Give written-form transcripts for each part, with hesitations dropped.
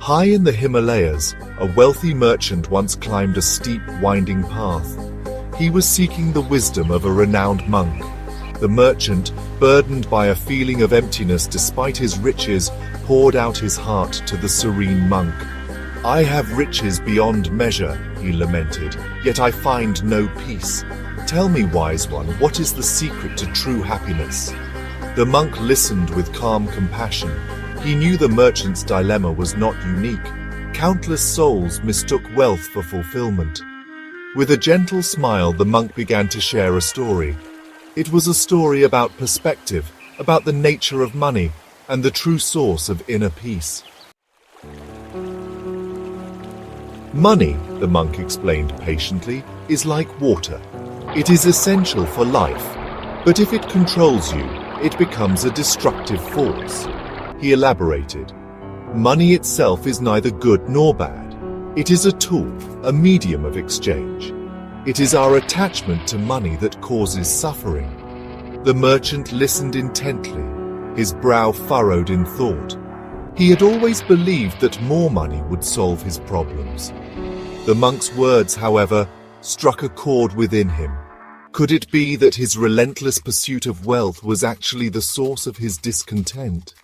High in the Himalayas, a wealthy merchant once climbed a steep, winding path. He was seeking the wisdom of a renowned monk. The merchant, burdened by a feeling of emptiness despite his riches, poured out his heart to the serene monk. "I have riches beyond measure," he lamented, "yet I find no peace. Tell me, wise one, what is the secret to true happiness?" The monk listened with calm compassion. He knew the merchant's dilemma was not unique. Countless souls mistook wealth for fulfillment. With a gentle smile, the monk began to share a story. It was a story about perspective, about the nature of money, and the true source of inner peace. Money, the monk explained patiently, is like water. It is essential for life, but if it controls you, it becomes a destructive force. He elaborated. Money itself is neither good nor bad. It is a tool, a medium of exchange. It is our attachment to money that causes suffering. The merchant listened intently, his brow furrowed in thought. He had always believed that more money would solve his problems. The monk's words, however, struck a chord within him. Could it be that his relentless pursuit of wealth was actually the source of his discontent?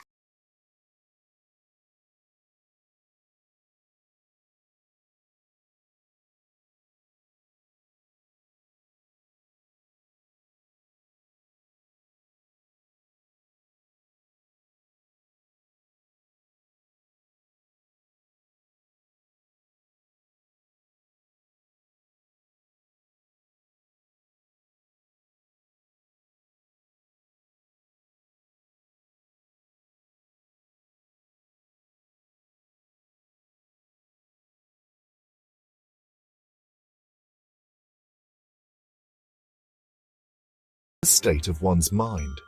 The state of one's mind.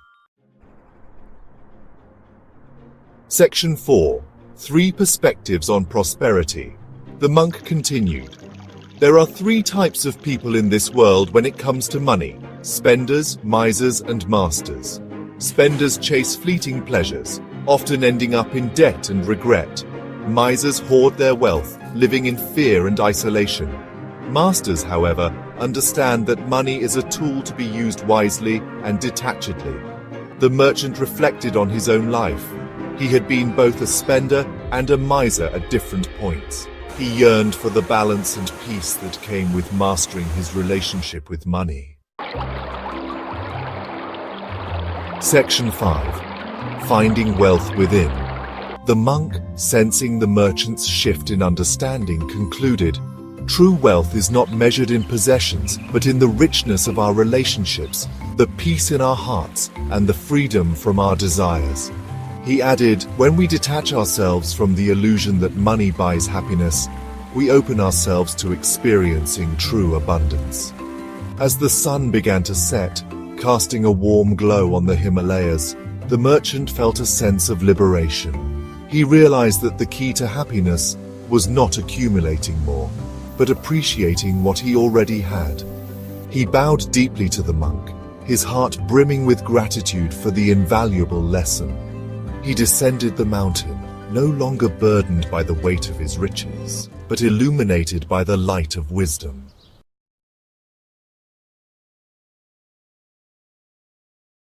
Section 4. 3 Perspectives on Prosperity. The monk continued. There are 3 types of people in this world when it comes to money: spenders, misers, and masters. Spenders chase fleeting pleasures, often ending up in debt and regret. Misers hoard their wealth, living in fear and isolation. Masters, however, understand that money is a tool to be used wisely and detachedly. The merchant reflected on his own life. He had been both a spender and a miser at different points. He yearned for the balance and peace that came with mastering his relationship with money. Section 5. Finding Wealth Within. The monk, sensing the merchant's shift in understanding, concluded, "True wealth is not measured in possessions, but in the richness of our relationships, the peace in our hearts, and the freedom from our desires." He added, "When we detach ourselves from the illusion that money buys happiness, we open ourselves to experiencing true abundance." As the sun began to set, casting a warm glow on the Himalayas, the merchant felt a sense of liberation. He realized that the key to happiness was not accumulating more, but appreciating what he already had. He bowed deeply to the monk, his heart brimming with gratitude for the invaluable lesson. He descended the mountain, no longer burdened by the weight of his riches, but illuminated by the light of wisdom.